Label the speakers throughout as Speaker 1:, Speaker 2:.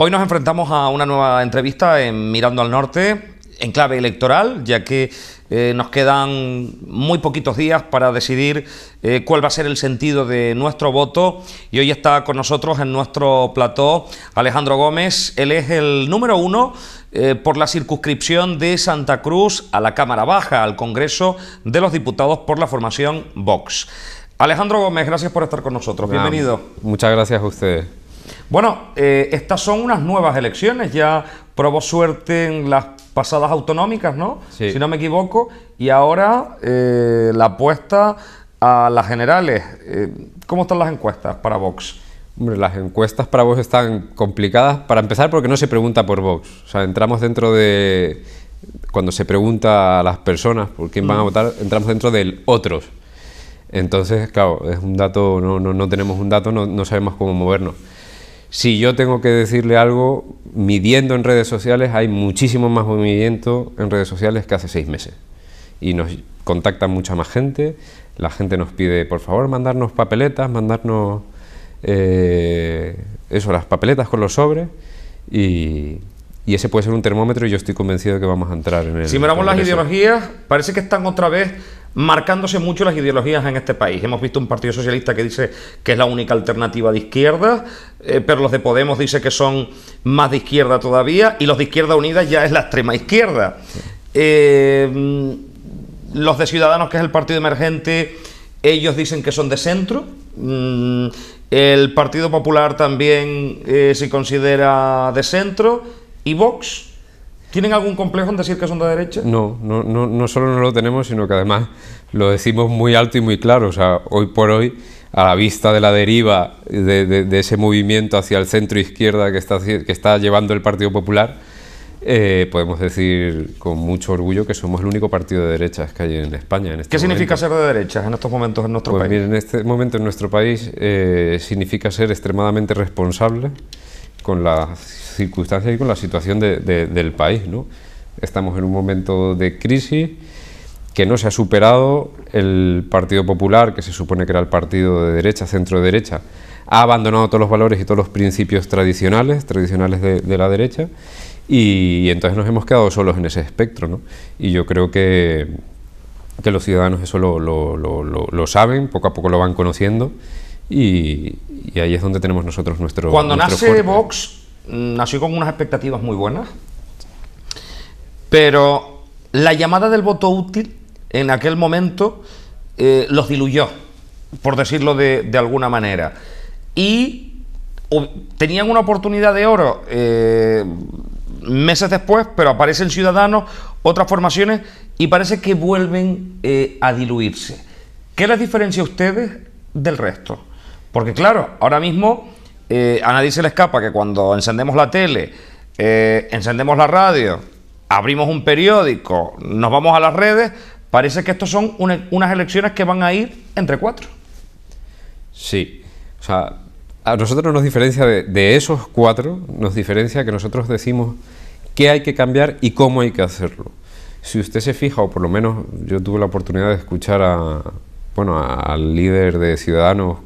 Speaker 1: Hoy nos enfrentamos a una nueva entrevista en Mirando al Norte, en clave electoral, ya que nos quedan muy poquitos días para decidir cuál va a ser el sentido de nuestro voto, y hoy está con nosotros en nuestro plató Alejandro Gómez. Él es el número 1 por la circunscripción de Santa Cruz a la Cámara Baja, al Congreso de los Diputados por la formación Vox. Alejandro Gómez, gracias por estar con nosotros. Bienvenido.
Speaker 2: Muchas gracias a ustedes.
Speaker 1: Bueno, estas son unas nuevas elecciones, ya probó suerte en las pasadas autonómicas, ¿no?
Speaker 2: Sí.
Speaker 1: Si no me equivoco, y ahora la apuesta a las generales. ¿Cómo están las encuestas para Vox?
Speaker 2: Hombre, las encuestas para Vox están complicadas, para empezar porque no se pregunta por Vox. O sea, entramos dentro de... Cuando se pregunta a las personas por quién van a votar, entramos dentro del otros. Entonces, claro, es un dato, no tenemos un dato, no sabemos cómo movernos. Si yo tengo que decirle algo, midiendo en redes sociales, hay muchísimo más movimiento en redes sociales que hace 6 meses. Y nos contacta mucha más gente, la gente nos pide, por favor, mandarnos papeletas, mandarnos las papeletas con los sobres, y ese puede ser un termómetro, y yo estoy convencido de que vamos a entrar en el...
Speaker 1: Si miramos las ideologías, parece que están otra vez marcándose mucho las ideologías en este país. Hemos visto un Partido Socialista que dice que es la única alternativa de izquierda, pero los de Podemos dicen que son más de izquierda todavía, y los de Izquierda Unida ya es la extrema izquierda. Los de Ciudadanos, que es el partido emergente, ellos dicen que son de centro. El Partido Popular también se considera de centro. ¿Y Vox? ¿Tienen algún complejo en decir que son de derecha?
Speaker 2: No solo no lo tenemos, sino que además lo decimos muy alto y muy claro. O sea, hoy por hoy, a la vista de la deriva de ese movimiento hacia el centro-izquierda que está llevando el Partido Popular, podemos decir con mucho orgullo que somos el único partido de derechas que hay en España.
Speaker 1: ¿Qué significa ser de derechas en estos momentos en nuestro país?
Speaker 2: Mire, en este momento en nuestro país significa ser extremadamente responsable con las circunstancias y con la situación del país, ¿no? Estamos en un momento de crisis que no se ha superado. El Partido Popular, que se supone que era el partido de derecha, centro-derecha, ha abandonado todos los valores y todos los principios tradicionales de la derecha, y entonces nos hemos quedado solos en ese espectro, ¿no? Y yo creo que los ciudadanos eso lo saben, poco a poco lo van conociendo, y ahí es donde tenemos nosotros nuestro...
Speaker 1: Cuando nace
Speaker 2: fuerte.
Speaker 1: Vox, nació con unas expectativas muy buenas, pero la llamada del voto útil en aquel momento los diluyó, por decirlo de alguna manera, y tenían una oportunidad de oro meses después, pero aparecen Ciudadanos, otras formaciones, y parece que vuelven a diluirse. ¿Qué les diferencia a ustedes del resto? Porque claro, ahora mismo a nadie se le escapa que cuando encendemos la tele, encendemos la radio, abrimos un periódico, nos vamos a las redes, parece que estos son unas elecciones que van a ir entre 4.
Speaker 2: Sí, o sea, a nosotros nos diferencia de esos 4, nos diferencia que nosotros decimos qué hay que cambiar y cómo hay que hacerlo. Si usted se fija, o por lo menos yo tuve la oportunidad de escuchar al líder de Ciudadanos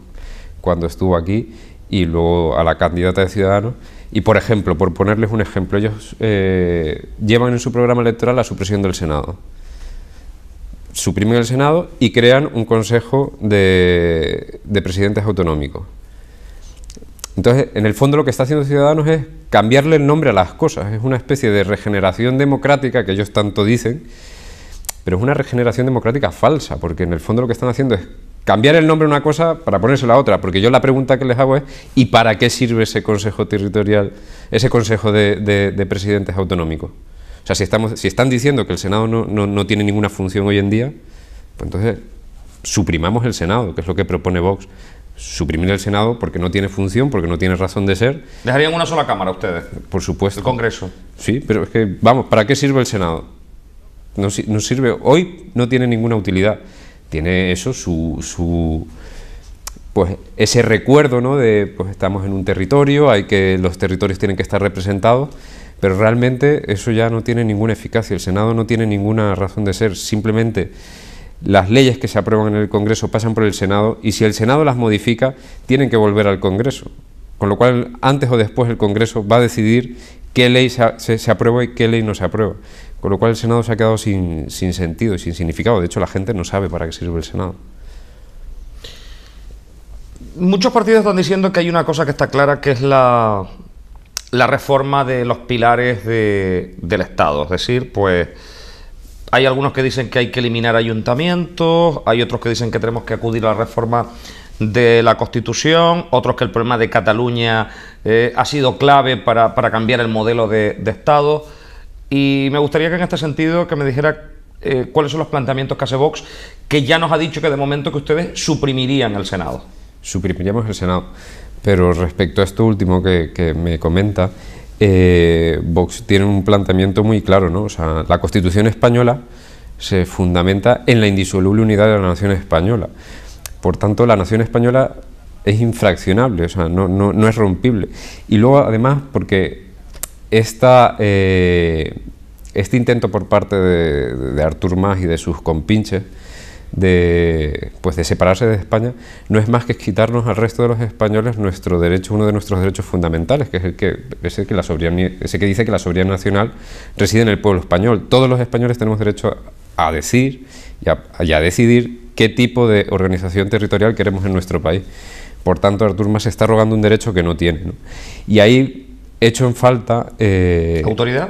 Speaker 2: cuando estuvo aquí, y luego a la candidata de Ciudadanos, y por ejemplo, por ponerles un ejemplo, ellos llevan en su programa electoral la supresión del Senado. Suprimen el Senado y crean un consejo de presidentes autonómicos. Entonces, en el fondo lo que está haciendo Ciudadanos es cambiarle el nombre a las cosas. Es una especie de regeneración democrática que ellos tanto dicen, pero es una regeneración democrática falsa, porque en el fondo lo que están haciendo es cambiar el nombre a una cosa para ponérsela a otra, porque yo la pregunta que les hago es ¿y para qué sirve ese consejo territorial, ese consejo de presidentes autonómicos? O sea, si están diciendo que el Senado no tiene ninguna función hoy en día, pues entonces suprimamos el Senado, que es lo que propone Vox. Suprimir el Senado porque no tiene función, porque no tiene razón de ser.
Speaker 1: ¿Dejarían una sola cámara ustedes?
Speaker 2: Por supuesto.
Speaker 1: ¿El Congreso?
Speaker 2: Sí, pero es que, vamos, ¿para qué sirve el Senado? No sirve, hoy no tiene ninguna utilidad. Tiene eso, pues ese recuerdo, ¿no? De, pues estamos en un territorio, los territorios tienen que estar representados, pero realmente eso ya no tiene ninguna eficacia. El Senado no tiene ninguna razón de ser, simplemente las leyes que se aprueban en el Congreso pasan por el Senado, y si el Senado las modifica, tienen que volver al Congreso. Con lo cual, antes o después el Congreso va a decidir qué ley se aprueba y qué ley no se aprueba. Con lo cual el Senado se ha quedado sin sentido y sin significado. De hecho, la gente no sabe para qué sirve el Senado.
Speaker 1: Muchos partidos están diciendo que hay una cosa que está clara, que es la reforma de los pilares del Estado. Es decir, pues hay algunos que dicen que hay que eliminar ayuntamientos, hay otros que dicen que tenemos que acudir a la reforma de la Constitución, otros que el problema de Cataluña ha sido clave para cambiar el modelo de Estado. Y me gustaría que en este sentido que me dijera cuáles son los planteamientos que hace Vox, que ya nos ha dicho que de momento que ustedes suprimirían el Senado.
Speaker 2: Suprimiríamos el Senado. Pero respecto a esto último que me comenta, Vox tiene un planteamiento muy claro, ¿no? O sea, la Constitución española se fundamenta en la indisoluble unidad de la nación española. Por tanto, la nación española es infraccionable, o sea, no es rompible. Y luego, además, porque este intento por parte de Artur Mas y de sus compinches de separarse de España no es más que quitarnos al resto de los españoles nuestro derecho, uno de nuestros derechos fundamentales, que es ese que dice que la soberanía nacional reside en el pueblo español. Todos los españoles tenemos derecho a decir y a decidir qué tipo de organización territorial queremos en nuestro país. Por tanto, Artur Mas se está rogando un derecho que no tiene, ¿no? Y ahí hecho en falta...
Speaker 1: ¿Autoridad?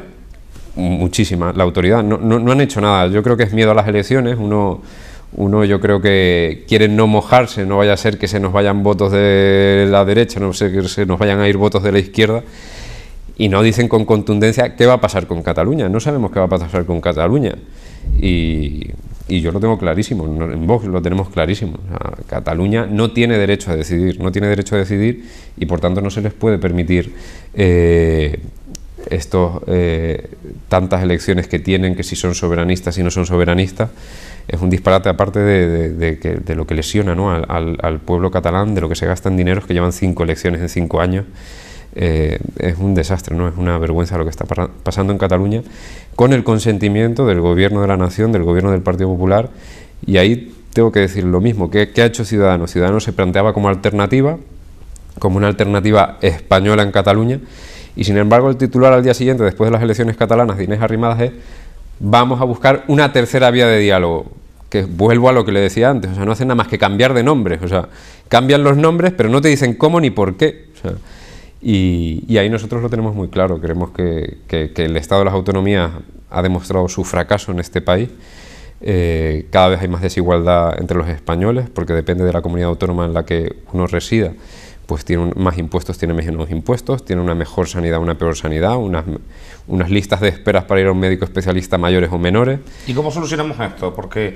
Speaker 2: Muchísima. La autoridad no han hecho nada. Yo creo que es miedo a las elecciones. Uno yo creo que quieren no mojarse, no vaya a ser que se nos vayan votos de la derecha, no sé, que se nos vayan a ir votos de la izquierda, y no dicen con contundencia qué va a pasar con Cataluña. No sabemos qué va a pasar con Cataluña, y yo lo tengo clarísimo, en Vox lo tenemos clarísimo. O sea, Cataluña no tiene derecho a decidir, y por tanto no se les puede permitir tantas elecciones que tienen, que si son soberanistas, si no son soberanistas. Es un disparate, aparte de lo que lesiona, ¿no?, al pueblo catalán, de lo que se gasta en dineros, que llevan 5 elecciones en 5 años. Es un desastre, ¿no? Es una vergüenza lo que está pasando en Cataluña, con el consentimiento del gobierno de la nación, del gobierno del Partido Popular. Y ahí tengo que decir lo mismo. ¿Qué ha hecho Ciudadanos? Ciudadanos se planteaba como una alternativa española en Cataluña, y sin embargo el titular al día siguiente, después de las elecciones catalanas de Inés Arrimadas, es: vamos a buscar una tercera vía de diálogo. Que vuelvo a lo que le decía antes, o sea, no hacen nada más que cambiar de nombres, o sea, cambian los nombres pero no te dicen cómo ni por qué. O sea, y ahí nosotros lo tenemos muy claro. Creemos que el Estado de las autonomías ha demostrado su fracaso en este país. Cada vez hay más desigualdad entre los españoles, porque depende de la comunidad autónoma en la que uno resida, pues tiene más impuestos, tiene menos impuestos, tiene una mejor sanidad, una peor sanidad, unas listas de esperas para ir a un médico especialista mayores o menores.
Speaker 1: ¿Y cómo solucionamos esto? Porque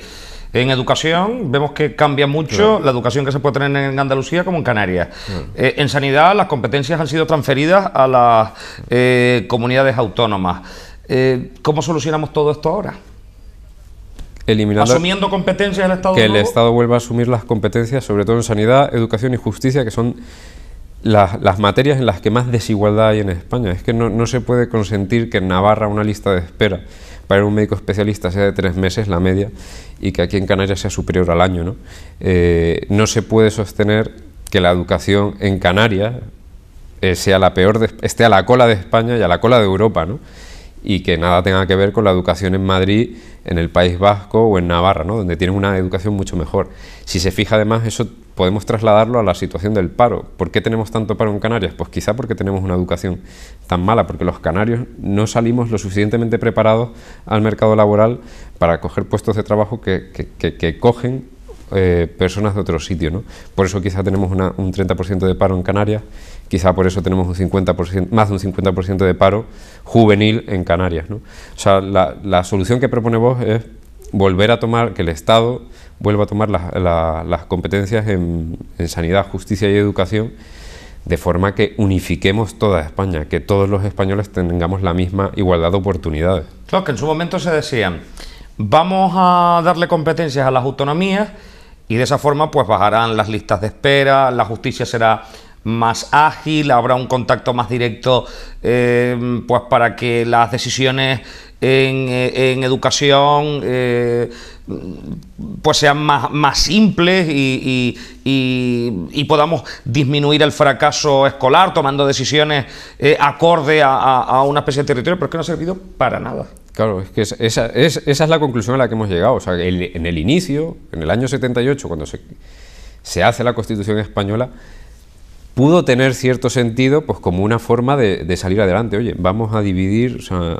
Speaker 1: en educación vemos que cambia mucho la educación que se puede tener en Andalucía como en Canarias. En sanidad las competencias han sido transferidas a las comunidades autónomas. ¿Cómo solucionamos todo esto ahora? Asumiendo competencias del Estado.
Speaker 2: Que el Estado vuelva a asumir las competencias, sobre todo en sanidad, educación y justicia, que son las materias en las que más desigualdad hay en España. Es que no se puede consentir que en Navarra una lista de espera para ir a un médico especialista sea de 3 meses, la media, y que aquí en Canarias sea superior al año, ¿no? No se puede sostener que la educación en Canarias sea la peor, esté a la cola de España y a la cola de Europa, ¿no? Y que nada tenga que ver con la educación en Madrid, en el País Vasco o en Navarra, ¿no?, donde tienen una educación mucho mejor. Si se fija, además, eso podemos trasladarlo a la situación del paro. ¿Por qué tenemos tanto paro en Canarias? Pues quizá porque tenemos una educación tan mala, porque los canarios no salimos lo suficientemente preparados al mercado laboral para coger puestos de trabajo que cogen personas de otro sitio, ¿no? Por eso quizá tenemos un 30% de paro en Canarias, quizá por eso tenemos un 50%, más de un 50% de paro juvenil en Canarias, ¿no? O sea, la solución que propone Vox es volver a tomar, que el Estado vuelva a tomar las competencias en sanidad, justicia y educación, de forma que unifiquemos toda España, que todos los españoles tengamos la misma igualdad de oportunidades.
Speaker 1: Claro, que en su momento se decían, vamos a darle competencias a las autonomías y de esa forma pues bajarán las listas de espera, la justicia será más ágil, habrá un contacto más directo, pues para que las decisiones en educación pues sean más simples y podamos disminuir el fracaso escolar tomando decisiones acorde a una especie de territorio, pero es que no ha servido para nada.
Speaker 2: Claro, es que esa es la conclusión a la que hemos llegado. O sea, en el inicio, en el año 78, cuando se hace la Constitución española, pudo tener cierto sentido pues como una forma de salir adelante. Oye, vamos a dividir, o sea,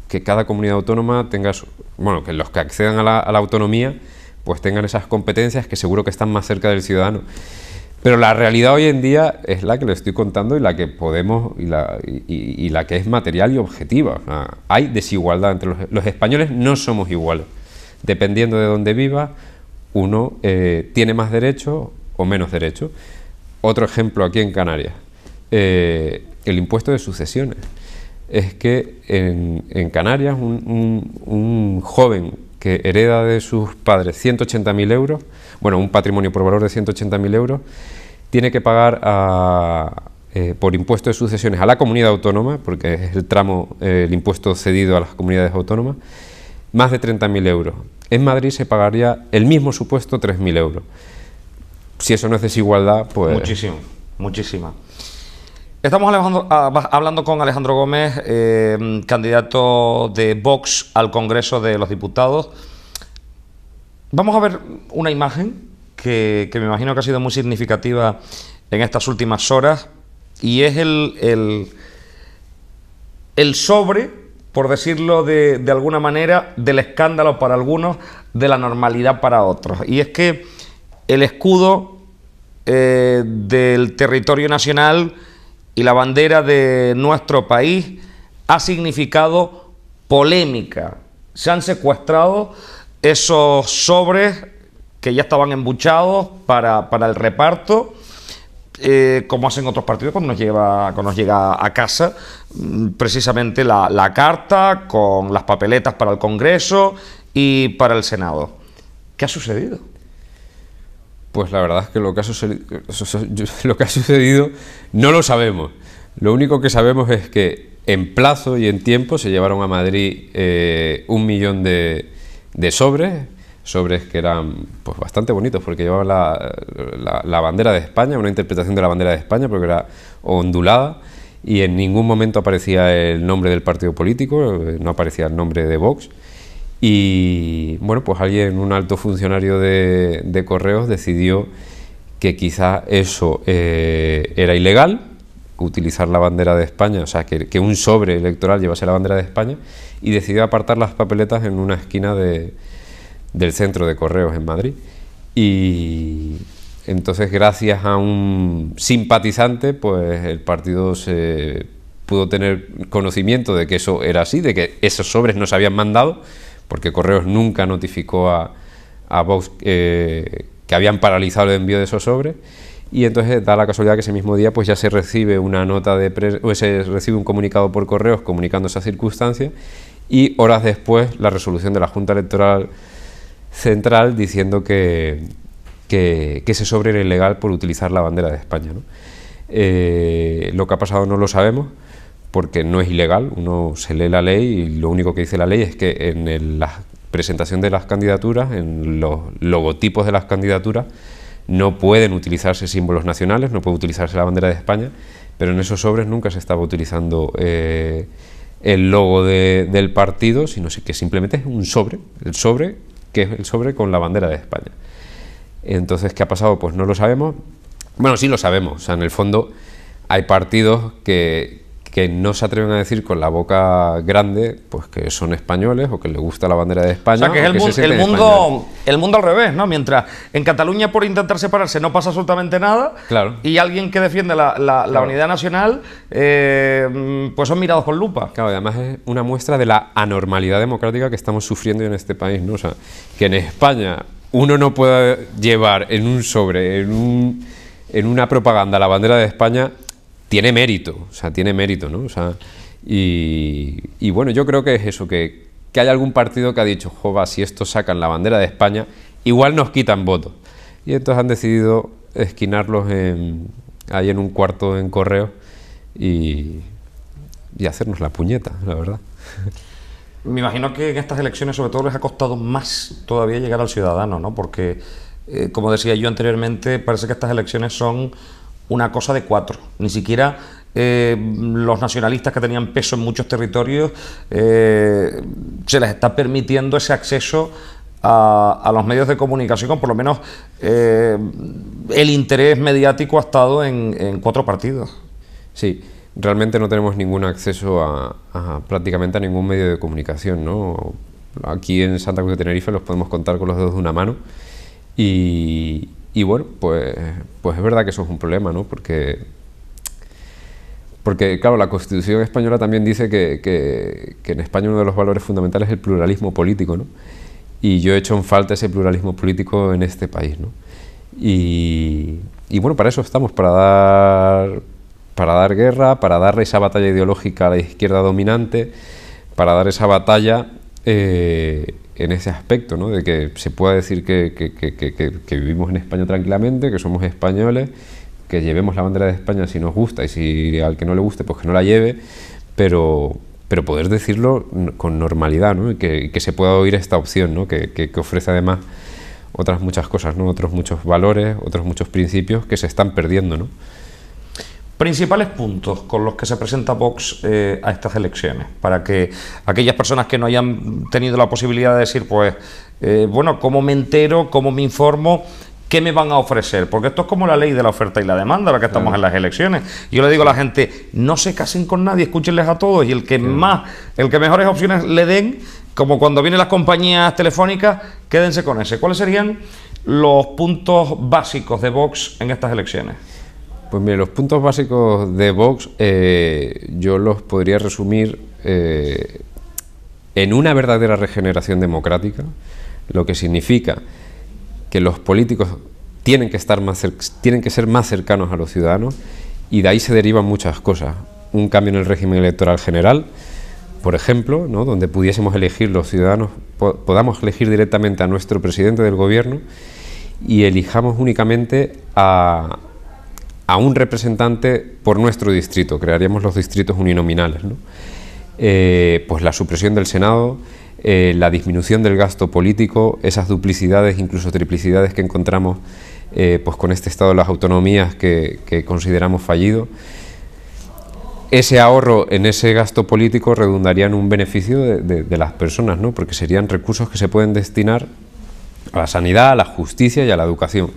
Speaker 2: que cada comunidad autónoma tenga, bueno, que los que accedan a la autonomía pues tengan esas competencias que seguro que están más cerca del ciudadano. Pero la realidad hoy en día es la que le estoy contando y la que podemos y la que es material y objetiva. O sea, hay desigualdad entre los españoles, no somos iguales. Dependiendo de dónde viva, uno tiene más derechos o menos derechos. Otro ejemplo aquí en Canarias, el impuesto de sucesiones. Es que en Canarias un joven que hereda de sus padres 180.000 euros, bueno, un patrimonio por valor de 180.000 euros, tiene que pagar por impuesto de sucesiones a la comunidad autónoma, porque es el tramo, el impuesto cedido a las comunidades autónomas, más de 30.000 euros. En Madrid se pagaría el mismo supuesto 3.000 euros. Si eso no es desigualdad, pues...
Speaker 1: Muchísimo, muchísima. Estamos hablando con Alejandro Gómez, candidato de Vox al Congreso de los Diputados. Vamos a ver una imagen que me imagino que ha sido muy significativa en estas últimas horas, y es el sobre, por decirlo de alguna manera, del escándalo para algunos, de la normalidad para otros. Y es que el escudo del territorio nacional y la bandera de nuestro país ha significado polémica. Se han secuestrado esos sobres que ya estaban embuchados para el reparto, como hacen otros partidos cuando nos llega a casa precisamente la carta con las papeletas para el Congreso y para el Senado. ¿Qué ha sucedido?
Speaker 2: Pues la verdad es que lo que ha sucedido no lo sabemos. Lo único que sabemos es que en plazo y en tiempo se llevaron a Madrid 1 millón de sobres que eran pues bastante bonitos, porque llevaban la bandera de España, una interpretación de la bandera de España, porque era ondulada, y en ningún momento aparecía el nombre del partido político, no aparecía el nombre de Vox. Y bueno, pues un alto funcionario de Correos decidió que quizá eso era ilegal, utilizar la bandera de España, o sea, que un sobre electoral llevase la bandera de España, y decidió apartar las papeletas en una esquina del centro de Correos en Madrid. Y entonces, gracias a un simpatizante, pues el partido se pudo tener conocimiento de que eso era así, de que esos sobres no se habían mandado, porque Correos nunca notificó a Vox que habían paralizado el envío de esos sobres, y entonces da la casualidad que ese mismo día pues ya se recibe una nota de prensa, o se recibe un comunicado por Correos comunicando esa circunstancia, y horas después la resolución de la Junta Electoral Central diciendo que ese sobre era ilegal por utilizar la bandera de España, ¿no? Lo que ha pasado no lo sabemos, porque no es ilegal. Uno se lee la ley y lo único que dice la ley es que en la presentación de las candidaturas, en los logotipos de las candidaturas, no pueden utilizarse símbolos nacionales, no puede utilizarse la bandera de España, pero en esos sobres nunca se estaba utilizando el logo del partido, sino que simplemente es un sobre, que es el sobre con la bandera de España. Entonces, ¿qué ha pasado? Pues no lo sabemos. Bueno, sí lo sabemos. O sea, en el fondo hay partidos que no se atreven a decir con la boca grande pues que son españoles o que les gusta la bandera de España.
Speaker 1: O sea, que es el mundo al revés, ¿no? Mientras en Cataluña, por intentar separarse, no pasa absolutamente nada,
Speaker 2: claro,
Speaker 1: y alguien que defiende la unidad nacional pues son mirados con lupa.
Speaker 2: Claro, y además es una muestra de la anormalidad democrática que estamos sufriendo en este país, ¿no? O sea, que en España uno no pueda llevar en un sobre, en una propaganda, la bandera de España, tiene mérito, o sea, tiene mérito, ¿no? O sea, y bueno, yo creo que es eso, que hay algún partido que ha dicho, jova, si estos sacan la bandera de España, igual nos quitan votos. Y entonces han decidido esquinarlos en ahí en un cuarto en correo y hacernos la puñeta, la verdad.
Speaker 1: Me imagino que en estas elecciones sobre todo les ha costado más todavía llegar al ciudadano, ¿no? Porque, como decía yo anteriormente, parece que estas elecciones son una cosa de cuatro. Ni siquiera los nacionalistas que tenían peso en muchos territorios se les está permitiendo ese acceso a los medios de comunicación, por lo menos el interés mediático ha estado en cuatro partidos.
Speaker 2: Sí, realmente no tenemos ningún acceso a prácticamente a ningún medio de comunicación, ¿no? Aquí en Santa Cruz de Tenerife los podemos contar con los dedos de una mano y bueno, pues es verdad que eso es un problema, ¿no? Porque claro, la Constitución española también dice que en España uno de los valores fundamentales es el pluralismo político, ¿no? Y yo he hecho en falta ese pluralismo político en este país, ¿no? Y bueno, para eso estamos, para dar guerra, para darle esa batalla ideológica a la izquierda dominante, para dar esa batalla en ese aspecto, ¿no? De que se pueda decir que vivimos en España tranquilamente, que somos españoles, que llevemos la bandera de España si nos gusta y si al que no le guste, pues que no la lleve, pero poder decirlo con normalidad, ¿no? Y que se pueda oír esta opción, ¿no? Que ofrece además otras muchas cosas, ¿no? Otros muchos valores, otros muchos principios que se están perdiendo, ¿no?
Speaker 1: Principales puntos con los que se presenta Vox a estas elecciones, para que aquellas personas que no hayan tenido la posibilidad de decir, pues, bueno, ¿cómo me entero? ¿Cómo me informo? ¿Qué me van a ofrecer? Porque esto es como la ley de la oferta y la demanda, ahora que estamos en las elecciones. Yo le digo a la gente, no se casen con nadie, escúchenles a todos, y el que mejores opciones le den, como cuando vienen las compañías telefónicas, quédense con ese. ¿Cuáles serían los puntos básicos de Vox en estas elecciones?
Speaker 2: Pues mire, los puntos básicos de Vox yo los podría resumir en una verdadera regeneración democrática, lo que significa que los políticos tienen que ser más cercanos a los ciudadanos, y de ahí se derivan muchas cosas. Un cambio en el régimen electoral general, por ejemplo, ¿no? Donde pudiésemos elegir, los ciudadanos podamos elegir directamente a nuestro presidente del gobierno y elijamos únicamente a un representante por nuestro distrito. Crearíamos los distritos uninominales, ¿no? Pues la supresión del Senado, la disminución del gasto político, esas duplicidades, incluso triplicidades que encontramos pues con este estado de las autonomías que consideramos fallido. Ese ahorro en ese gasto político redundaría en un beneficio de las personas, ¿no? Porque serían recursos que se pueden destinar a la sanidad, a la justicia y a la educación.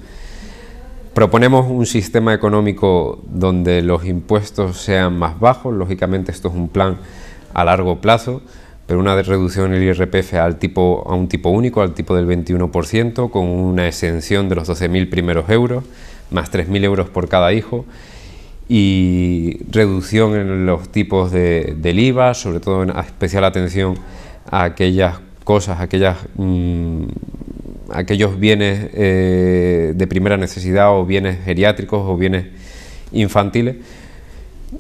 Speaker 2: Proponemos un sistema económico donde los impuestos sean más bajos. Lógicamente esto es un plan a largo plazo, pero una reducción del IRPF a un tipo único, al tipo del 21%, con una exención de los 12.000 primeros euros, más 3.000 euros por cada hijo, y reducción en los tipos del IVA, sobre todo en especial atención a aquellas cosas, aquellos bienes de primera necesidad, o bienes geriátricos o bienes infantiles.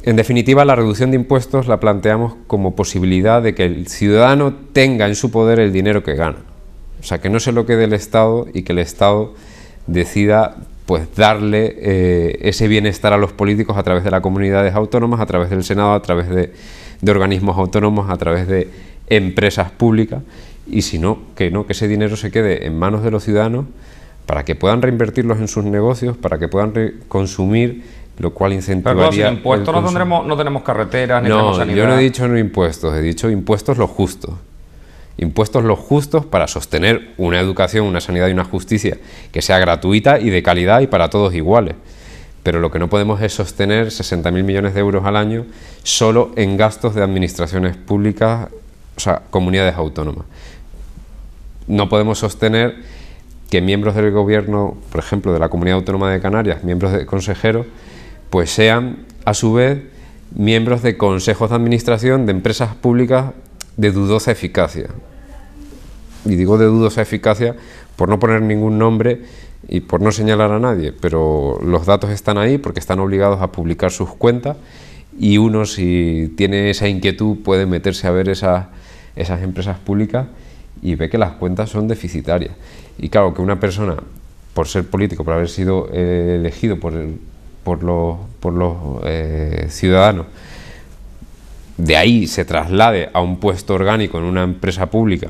Speaker 2: En definitiva, la reducción de impuestos la planteamos como posibilidad de que el ciudadano tenga en su poder el dinero que gana. O sea, que no se lo quede el Estado y que el Estado decida pues darle ese bienestar a los políticos a través de las comunidades autónomas, a través del Senado, a través de organismos autónomos, a través de empresas públicas, y si no, que ese dinero se quede en manos de los ciudadanos para que puedan reinvertirlos en sus negocios, para que puedan consumir, lo cual incentivaría...
Speaker 1: Pero sin impuestos no tenemos carreteras, ni tenemos sanidad.
Speaker 2: Yo no he dicho no impuestos, he dicho impuestos los justos. Impuestos los justos para sostener una educación, una sanidad y una justicia que sea gratuita y de calidad y para todos iguales. Pero lo que no podemos es sostener 60.000 millones de euros al año solo en gastos de administraciones públicas, o sea, comunidades autónomas. No podemos sostener que miembros del gobierno, por ejemplo, de la Comunidad Autónoma de Canarias, miembros de consejeros, pues sean a su vez miembros de consejos de administración de empresas públicas de dudosa eficacia. Y digo de dudosa eficacia por no poner ningún nombre y por no señalar a nadie, pero los datos están ahí porque están obligados a publicar sus cuentas, y uno, si tiene esa inquietud, puede meterse a ver esas empresas públicas y ve que las cuentas son deficitarias. Y claro, que una persona, por ser político, por haber sido elegido por ciudadanos, de ahí se traslade a un puesto orgánico en una empresa pública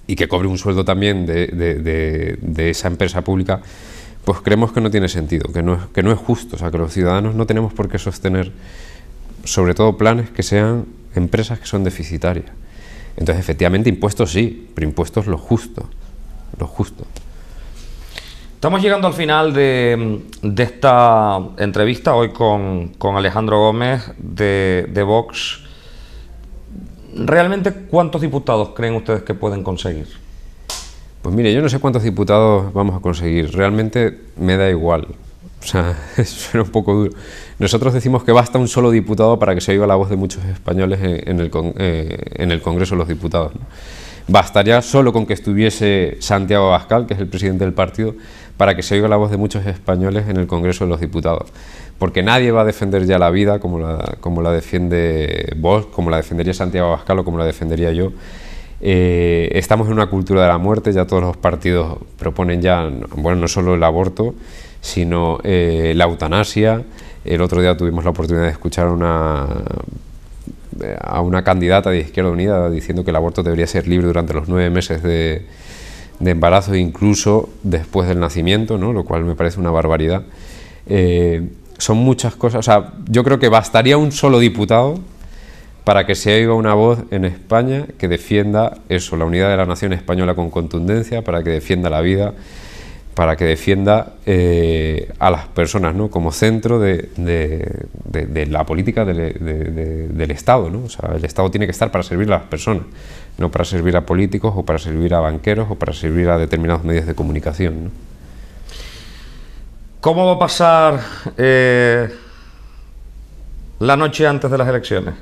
Speaker 2: y que cobre un sueldo también de esa empresa pública, pues creemos que no tiene sentido, que no es justo. O sea, que los ciudadanos no tenemos por qué sostener, sobre todo, planes que sean empresas que son deficitarias. Entonces, efectivamente, impuestos sí, pero impuestos lo justo, lo justo.
Speaker 1: Estamos llegando al final de esta entrevista hoy con Alejandro Gómez de Vox. ¿Realmente cuántos diputados creen ustedes que pueden conseguir?
Speaker 2: Pues mire, yo no sé cuántos diputados vamos a conseguir, realmente me da igual. O sea, suena un poco duro. Nosotros decimos que basta un solo diputado para que se oiga la voz de muchos españoles en el Congreso de los Diputados, ¿no? Bastaría solo con que estuviese Santiago Abascal, que es el presidente del partido, para que se oiga la voz de muchos españoles en el Congreso de los Diputados. Porque nadie va a defender ya la vida como la defiende Vox, como la defendería Santiago Abascal o como la defendería yo. Estamos en una cultura de la muerte, ya todos los partidos proponen ya, bueno, no solo el aborto, sino la eutanasia. El otro día tuvimos la oportunidad de escuchar a una candidata de Izquierda Unida diciendo que el aborto debería ser libre durante los 9 meses de embarazo, incluso después del nacimiento, ¿no? Lo cual me parece una barbaridad. Son muchas cosas. O sea, yo creo que bastaría un solo diputado para que se oiga una voz en España que defienda eso, la unidad de la nación española con contundencia, para que defienda la vida, para que defienda a las personas, ¿no? Como centro de la política del Estado, ¿no? O sea, el Estado tiene que estar para servir a las personas, no para servir a políticos o para servir a banqueros o para servir a determinados medios de comunicación, ¿no?
Speaker 1: ¿Cómo va a pasar la noche antes de las elecciones?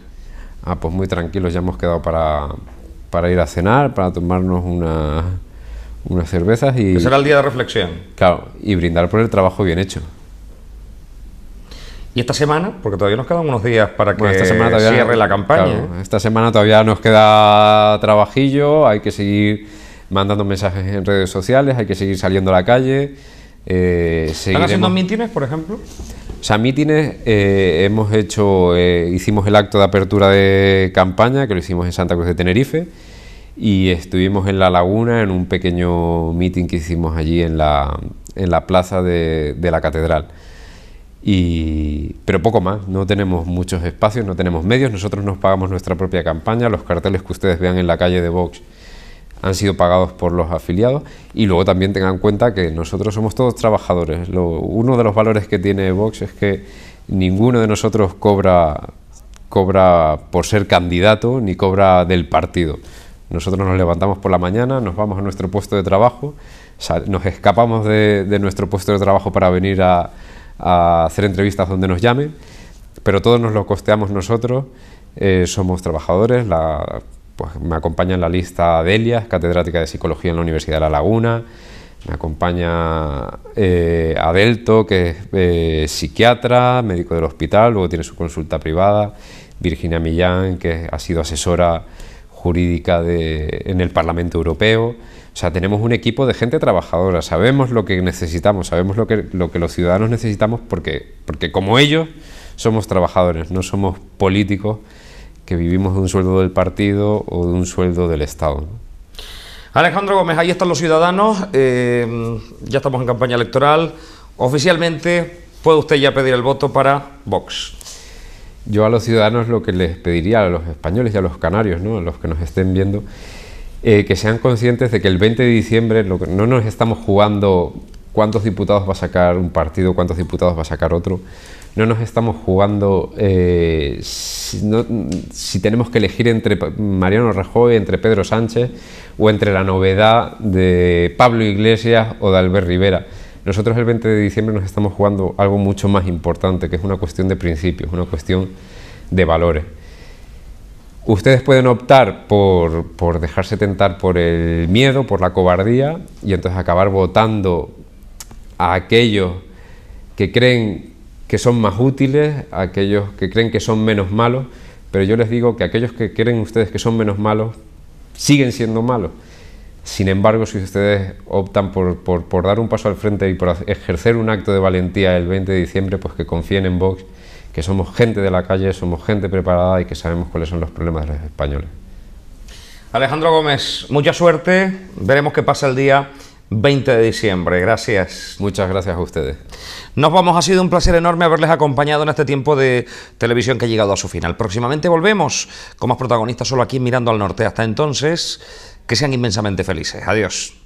Speaker 2: Pues muy tranquilos, ya hemos quedado para ir a cenar, para tomarnos unas cervezas y...
Speaker 1: Que será el día de reflexión.
Speaker 2: Claro, y brindar por el trabajo bien hecho.
Speaker 1: ¿Y esta semana? Porque todavía nos quedan unos días para que
Speaker 2: esta semana todavía
Speaker 1: cierre la campaña.
Speaker 2: Claro, esta semana todavía nos queda trabajillo, hay que seguir mandando mensajes en redes sociales, hay que seguir saliendo a la calle.
Speaker 1: ¿Están haciendo mítines, por ejemplo?
Speaker 2: O sea, mítines hicimos el acto de apertura de campaña, que lo hicimos en Santa Cruz de Tenerife, y estuvimos en La Laguna en un pequeño meeting que hicimos allí en la plaza de la catedral. Pero poco más, no tenemos muchos espacios, no tenemos medios, nosotros nos pagamos nuestra propia campaña, los carteles que ustedes vean en la calle de Vox han sido pagados por los afiliados, y luego también tengan en cuenta que nosotros somos todos trabajadores. Uno de los valores que tiene Vox es que ninguno de nosotros cobra por ser candidato ni cobra del partido. Nosotros nos levantamos por la mañana, nos vamos a nuestro puesto de trabajo, nos escapamos de nuestro puesto de trabajo para venir a hacer entrevistas donde nos llamen, pero todo nos lo costeamos nosotros. Somos trabajadores. Pues me acompaña en la lista Delia, catedrática de Psicología en la Universidad de La Laguna. Me acompaña Adelto, que es psiquiatra, médico del hospital, luego tiene su consulta privada. Virginia Millán, que ha sido asesora jurídica en el Parlamento Europeo. O sea, tenemos un equipo de gente trabajadora, sabemos lo que necesitamos, sabemos lo que los ciudadanos necesitamos, porque como ellos somos trabajadores, no somos políticos que vivimos de un sueldo del partido o de un sueldo del Estado, ¿no?
Speaker 1: Alejandro Gómez, ahí están los ciudadanos, ya estamos en campaña electoral. Oficialmente puede usted ya pedir el voto para Vox.
Speaker 2: Yo a los ciudadanos lo que les pediría, a los españoles y a los canarios, ¿no?, a los que nos estén viendo, que sean conscientes de que el 20 de diciembre no nos estamos jugando cuántos diputados va a sacar un partido, cuántos diputados va a sacar otro. No nos estamos jugando si tenemos que elegir entre Mariano Rajoy, entre Pedro Sánchez o entre la novedad de Pablo Iglesias o de Albert Rivera. Nosotros el 20 de diciembre nos estamos jugando algo mucho más importante, que es una cuestión de principios, una cuestión de valores. Ustedes pueden optar por dejarse tentar por el miedo, por la cobardía, y entonces acabar votando a aquellos que creen que son más útiles, a aquellos que creen que son menos malos, pero yo les digo que aquellos que creen ustedes que son menos malos siguen siendo malos. Sin embargo, si ustedes optan por dar un paso al frente y por ejercer un acto de valentía el 20 de diciembre, pues que confíen en Vox, que somos gente de la calle, somos gente preparada y que sabemos cuáles son los problemas de los españoles.
Speaker 1: Alejandro Gómez, mucha suerte, veremos qué pasa el día 20 de diciembre. Gracias.
Speaker 2: Muchas gracias a ustedes.
Speaker 1: Nos vamos, ha sido un placer enorme haberles acompañado en este tiempo de televisión que ha llegado a su final. Próximamente volvemos con más protagonistas solo aquí en Mirando al Norte. Hasta entonces, que sean inmensamente felices. Adiós.